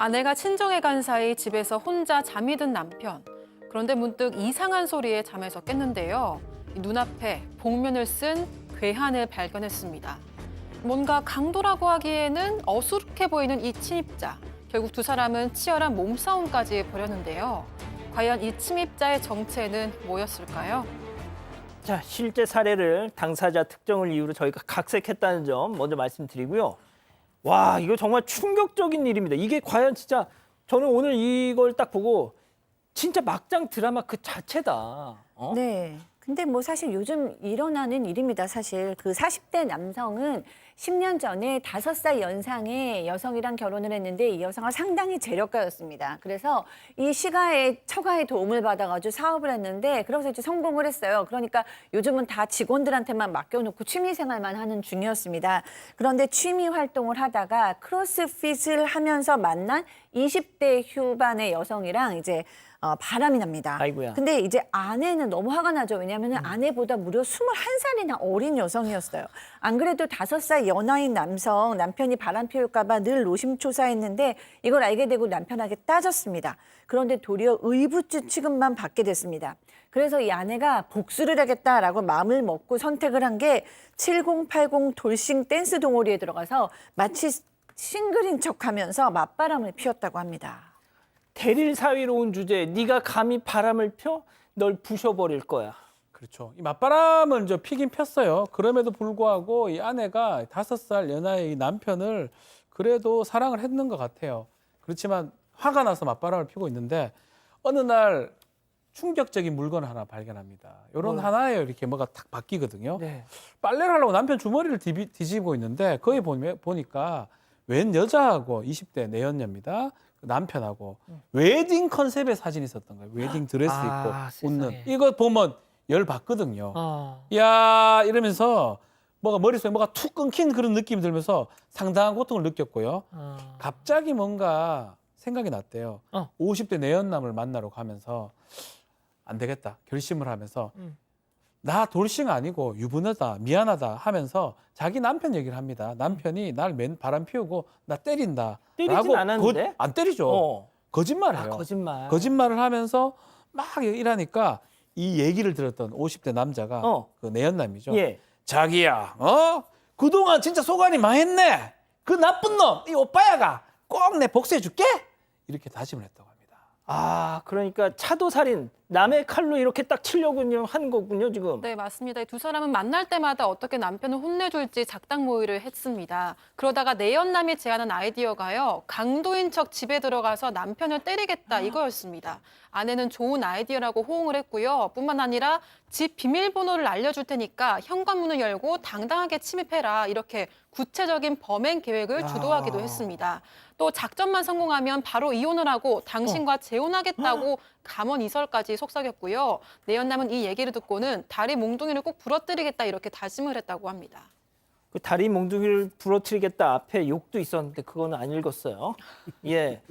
아내가 친정에 간 사이 집에서 혼자 잠이 든 남편. 그런데 문득 이상한 소리에 잠에서 깼는데요. 눈앞에 복면을 쓴 괴한을 발견했습니다. 뭔가 강도라고 하기에는 어수룩해 보이는 이 침입자. 결국 두 사람은 치열한 몸싸움까지 벌였는데요. 과연 이 침입자의 정체는 뭐였을까요? 자, 실제 사례를 당사자 특정을 이유로 저희가 각색했다는 점 먼저 말씀드리고요. 와, 이거 정말 충격적인 일입니다. 이게 과연 진짜 저는 오늘 이걸 딱 보고 진짜 막장 드라마 그 자체다. 어? 네. 근데 뭐 사실 요즘 일어나는 일입니다. 사실 그 40대 남성은 10년 전에 5살 연상의 여성이랑 결혼을 했는데 이 여성은 상당히 재력가였습니다. 그래서 이 처가의 도움을 받아가지고 사업을 했는데 그래서 이제 성공을 했어요. 그러니까 요즘은 다 직원들한테만 맡겨놓고 취미생활만 하는 중이었습니다. 그런데 취미 활동을 하다가 크로스핏을 하면서 만난 20대 후반의 여성이랑 이제 바람이 납니다. 아이고야. 근데 이제 아내는 너무 화가 나죠. 왜냐하면 아내보다 무려 21살이나 어린 여성이었어요. 안 그래도 5살 연하인 남편이 바람 피울까 봐 늘 노심초사했는데 이걸 알게 되고 남편에게 따졌습니다. 그런데 도리어 의붓지 취급만 받게 됐습니다. 그래서 이 아내가 복수를 하겠다라고 마음을 먹고 선택을 한 게 7080 돌싱 댄스 동호리에 들어가서 마치 싱글인 척하면서 맞바람을 피웠다고 합니다. 대릴 사위로운 주제에 네가 감히 바람을 펴? 널 부셔버릴 거야. 그렇죠. 이 맞바람을 저 피긴 폈어요. 그럼에도 불구하고 이 아내가 5살 연하의 이 남편을 그래도 사랑을 했는 것 같아요. 그렇지만 화가 나서 맞바람을 피고 있는데 어느 날 충격적인 물건을 하나 발견합니다. 이런 하나에 이렇게 뭐가 탁 바뀌거든요. 네. 빨래를 하려고 남편 주머니를 뒤집고 있는데 거기 보니까 웬 여자하고 20대 내연녀입니다. 남편하고 웨딩 컨셉의 사진이 있었던 거예요. 웨딩 드레스 입고 웃는. 세상에. 이거 보면 열 받거든요. 야 이러면서 머릿속에 뭐가 툭 끊긴 그런 느낌이 들면서 상당한 고통을 느꼈고요. 갑자기 뭔가 생각이 났대요. 50대 내연남을 만나러 가면서 안 되겠다 결심을 하면서 나 돌싱 아니고 유부녀다 미안하다 하면서 자기 남편 얘기를 합니다. 남편이 날 바람 피우고 나 때린다. 때리진 않았는데? 안 때리죠. 거짓말해요. 거짓말. 거짓말을 하면서 막 일하니까 이 얘기를 들었던 50대 남자가 그 내연남이죠. 예. 자기야, 그동안 진짜 속안이 망했네. 그 나쁜 놈, 이 오빠야가 꼭 내 복수해 줄게. 이렇게 다짐을 했다고 합니다. 아, 그러니까 차도살인, 남의 칼로 이렇게 딱 치려고 한 거군요, 지금. 네, 맞습니다. 두 사람은 만날 때마다 어떻게 남편을 혼내줄지 작당 모의를 했습니다. 그러다가 내연남이 제안한 아이디어가요. 강도인 척 집에 들어가서 남편을 때리겠다 이거였습니다. 아내는 좋은 아이디어라고 호응을 했고요. 뿐만 아니라 집 비밀번호를 알려줄 테니까 현관문을 열고 당당하게 침입해라. 이렇게 구체적인 범행 계획을 주도하기도 했습니다. 또 작전만 성공하면 바로 이혼을 하고 당신과 재혼하겠다고 감언 이설까지 속삭였고요. 내연남은 이 얘기를 듣고는 다리 몽둥이를 꼭 부러뜨리겠다 이렇게 다짐을 했다고 합니다. 그 다리 몽둥이를 부러뜨리겠다 앞에 욕도 있었는데 그거는 안 읽었어요. 예.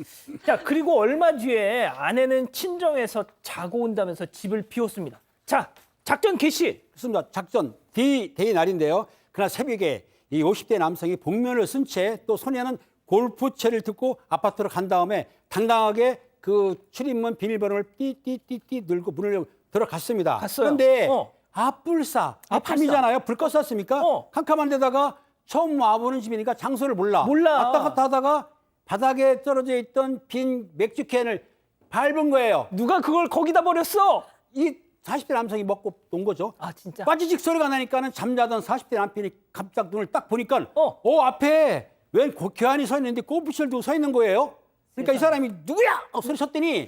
자, 그리고 얼마 뒤에 아내는 친정에서 자고 온다면서 집을 비웠습니다. 자, 작전 개시. 그렇습니다. 작전 D 날인데요. 그날 새벽에 이 50대 남성이 복면을 쓴 채 또 손에는 골프채를 듣고 아파트로 간 다음에 당당하게 그 출입문 비밀번호를 띠띠띠띠 눌고 문을 열고 들어갔습니다. 갔어요. 그런데 앞불사, 밤이잖아요. 불 껐었습니까? 캄캄한 데다가 처음 와보는 집이니까 장소를 몰라. 왔다 갔다 하다가 바닥에 떨어져 있던 빈 맥주캔을 밟은 거예요. 누가 그걸 거기다 버렸어? 이 40대 남성이 먹고 논 거죠. 아, 진짜? 빠지직 소리가 나니까는 잠자던 40대 남편이 깜짝 눈을 딱 보니까 앞에 웬 괴한이 서 있는데 골프채를 두고 서 있는 거예요. 그러니까 이 사람이 누구야? 소리쳤더니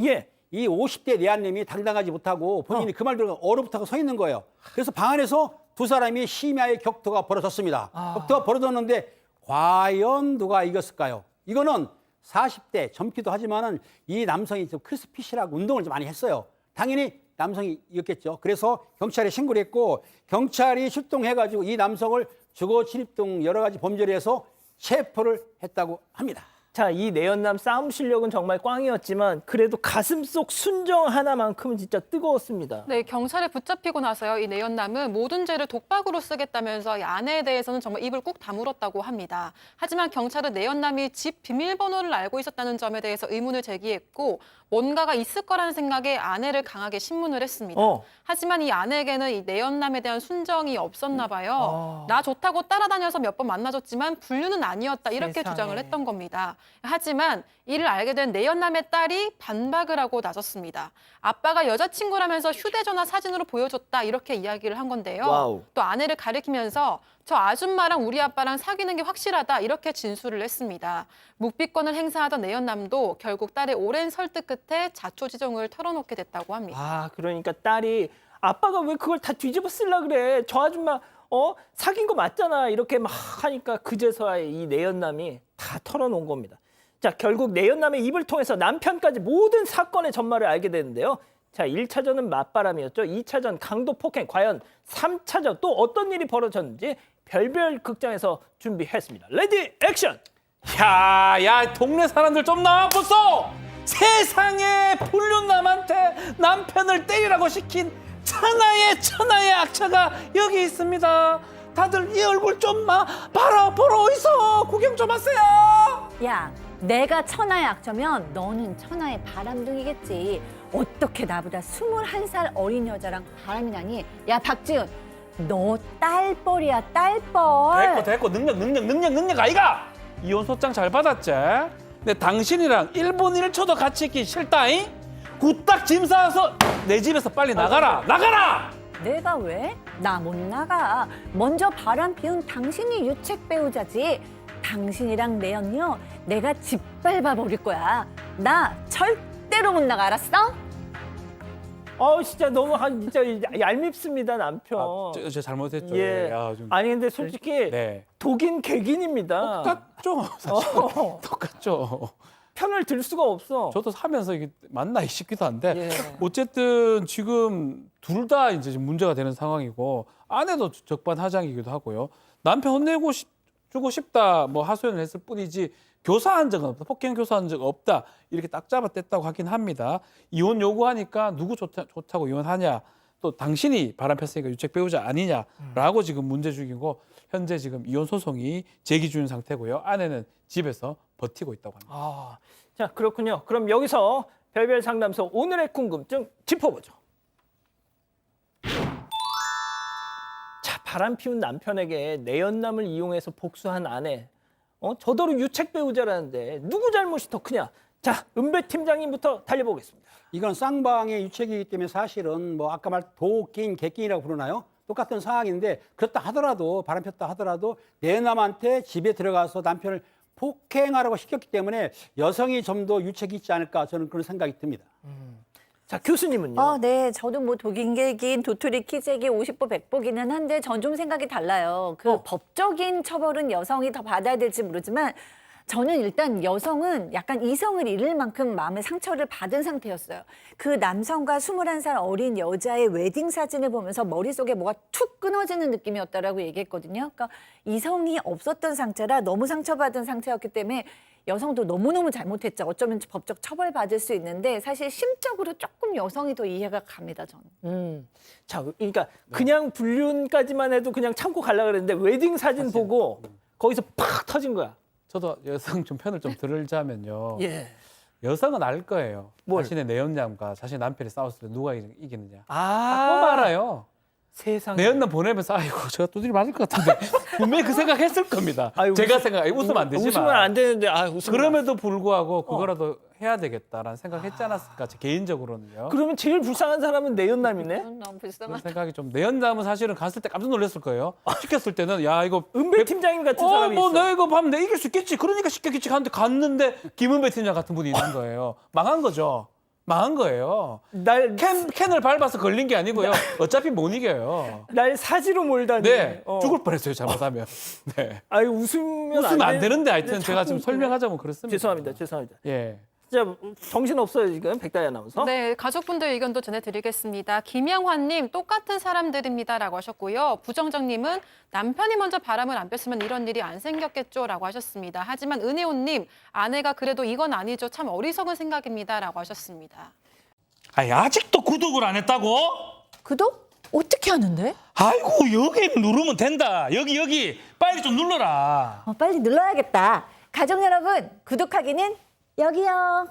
이 50대 내한님이 당당하지 못하고 본인이 그 말 들어가 얼어붙어서 서 있는 거예요. 그래서 방 안에서 두 사람이 심야의 격투가 벌어졌습니다. 격투가 벌어졌는데 과연 누가 이겼을까요? 이거는 40대 젊기도 하지만은 이 남성이 좀 크로스핏이라고 운동을 좀 많이 했어요. 당연히 남성이 이겼겠죠. 그래서 경찰에 신고를 했고 경찰이 출동해가지고 이 남성을 주거 침입 등 여러 가지 범죄를 해서 체포를 했다고 합니다. 자, 이 내연남 싸움 실력은 정말 꽝이었지만 그래도 가슴속 순정 하나만큼은 진짜 뜨거웠습니다. 네, 경찰에 붙잡히고 나서요. 이 내연남은 모든 죄를 독박으로 쓰겠다면서 이 아내에 대해서는 정말 입을 꾹 다물었다고 합니다. 하지만 경찰은 내연남이 집 비밀번호를 알고 있었다는 점에 대해서 의문을 제기했고 뭔가가 있을 거라는 생각에 아내를 강하게 신문을 했습니다. 하지만 이 아내에게는 이 내연남에 대한 순정이 없었나 봐요. 나 좋다고 따라다녀서 몇 번 만나줬지만 불륜은 아니었다 이렇게 세상에. 주장을 했던 겁니다. 하지만 이를 알게 된 내연남의 딸이 반박을 하고 나섰습니다. 아빠가 여자친구라면서 휴대전화 사진으로 보여줬다 이렇게 이야기를 한 건데요. 와우. 또 아내를 가리키면서 저 아줌마랑 우리 아빠랑 사귀는 게 확실하다 이렇게 진술을 했습니다. 묵비권을 행사하던 내연남도 결국 딸의 오랜 설득 끝에 자초지종을 털어놓게 됐다고 합니다. 아, 그러니까 딸이 아빠가 왜 그걸 다 뒤집어 쓰려 그래? 저 아줌마 사귄 거 맞잖아. 이렇게 막 하니까 그제서야 이 내연남이 다 털어놓은 겁니다. 자, 결국 내연남의 입을 통해서 남편까지 모든 사건의 전말을 알게 되는데요. 자, 1차전은 맞바람이었죠. 2차전 강도 폭행, 과연 3차전 또 어떤 일이 벌어졌는지 별별 극장에서 준비했습니다. 레디 액션! 야, 동네 사람들 좀 나와보소! 세상에 불륜남한테 남편을 때리라고 시킨 천하의 악차가 여기 있습니다. 다들 이 얼굴 좀 보러 있어. 구경 좀 하세요. 야, 내가 천하의 악처면 너는 천하의 바람둥이겠지. 어떻게 나보다 21살 어린 여자랑 바람이 나니? 야, 박지훈, 너 딸뻘이야, 딸뻘. 됐고 능력 아이가. 이혼 소장 잘 받았지? 근데 당신이랑 1분 1초도 같이 있기 싫다잉? 굿딱 짐 싸서 내 집에서 빨리 나가라. 내가 왜? 나 못 나가. 먼저 바람 피운 당신이 유책 배우자지. 당신이랑 내 언니요, 내가 짓밟아 버릴 거야. 나 절대로 못 나가, 알았어? 진짜 너무 진짜 얄밉습니다, 남편. 저 잘못했죠. 예. 야, 좀. 아니 근데 솔직히 네. 독인 객인입니다. 똑같죠. 사실. 똑같죠. 편을 들 수가 없어. 저도 사면서 이게 맞나 싶기도 한데 예. 어쨌든 지금 둘 다 이제 지금 문제가 되는 상황이고 아내도 적반하장이기도 하고요. 남편 혼내고 주고 싶다 뭐 하소연을 했을 뿐이지 교사한 적은 없다. 폭행 교사한 적 없다. 이렇게 딱 잡아댔다고 하긴 합니다. 이혼 요구하니까 누구 좋다고 이혼하냐. 또 당신이 바람 폈으니까 유책 배우자 아니냐라고 지금 문제 중이고 현재 지금 이혼 소송이 제기 중인 상태고요. 아내는 집에서 버티고 있다고 합니다. 자, 그렇군요. 그럼 여기서 별별 상담소 오늘의 궁금증 짚어보죠. 자, 바람 피운 남편에게 내연남을 이용해서 복수한 아내. 저더러 유책 배우자라는데 누구 잘못이 더 크냐? 자, 은배 팀장님부터 달려보겠습니다. 이건 쌍방의 유책이기 때문에 사실은 뭐 아까 말 도끼인 객기인이라고 부르나요? 똑같은 상황인데 그렇다 하더라도 바람 폈다 하더라도 내남한테 집에 들어가서 남편을 폭행하라고 시켰기 때문에 여성이 좀 더 유책이 있지 않을까 저는 그런 생각이 듭니다. 자, 교수님은요? 네, 저도 뭐 독인객인 도토리 키재기 50보 100보기는 한데 전 좀 생각이 달라요. 법적인 처벌은 여성이 더 받아야 될지 모르지만 저는 일단 여성은 약간 이성을 잃을 만큼 마음의 상처를 받은 상태였어요. 그 남성과 21살 어린 여자의 웨딩 사진을 보면서 머릿속에 뭐가 툭 끊어지는 느낌이었다라고 얘기했거든요. 그러니까 이성이 없었던 상태라 너무 상처받은 상태였기 때문에 여성도 너무너무 잘못했죠. 어쩌면 법적 처벌받을 수 있는데 사실 심적으로 조금 여성이 더 이해가 갑니다, 저는. 자, 그러니까 그냥 불륜까지만 해도 그냥 참고 가려고 그랬는데 웨딩 사진 보고 거기서 팍 터진 거야. 저도 여성 좀 편을 좀 들자면요. 예. 여성은 알 거예요. 뭘? 자신의 내연남과 자신의 남편이 싸웠을 때 누가 이기느냐. 꼭 아, 알아요. 세상에. 내연남 보내면서 아이고 제가 두드리 맞을 것 같은데 분명히 그 생각했을 겁니다. 아유, 제가 웃으면 안 되지만 웃으면 안 되는데 웃으면 그럼에도 불구하고 그거라도 해야 되겠다라는 생각했지 않았을까 개인적으로는요. 그러면 제일 불쌍한 사람은 내연남이네. 너무 그런 불쌍하다. 생각이 좀 내연남은 사실은 갔을 때 깜짝 놀랐을 거예요. 시켰을 때는 야 이거 은배 팀장님 같은 사람이 뭐 있어. 내가 이거 하면 내가 이길 수 있겠지. 그러니까 시켰겠지 하는데 갔는데 김은배 팀장 같은 분이 있는 거예요. 망한 거죠. 망한 거예요. 날 캔을 밟아서 걸린 게 아니고요. 어차피 못 이겨요. 사지로 몰다니. 네, 죽을 뻔했어요 잘못하면. 네, 아유 웃으면 웃으면 안 되- 되는데 하여튼 근데 제가 자꾸 지금 설명하자면 그렇습니다. 죄송합니다. 예, 진짜 정신없어요 지금 백다희 아나운서. 네, 가족분들 의견도 전해드리겠습니다. 김영환님, 똑같은 사람들입니다라고 하셨고요. 부정정님은 남편이 먼저 바람을 안 폈으면 이런 일이 안 생겼겠죠라고 하셨습니다. 하지만 은혜호님, 아내가 그래도 이건 아니죠. 참 어리석은 생각입니다라고 하셨습니다. 아니, 아직도 구독을 안 했다고? 구독? 어떻게 하는데? 아이고, 여기 누르면 된다. 여기 빨리 좀 눌러라. 빨리 눌러야겠다. 가족 여러분, 구독하기는 여기요.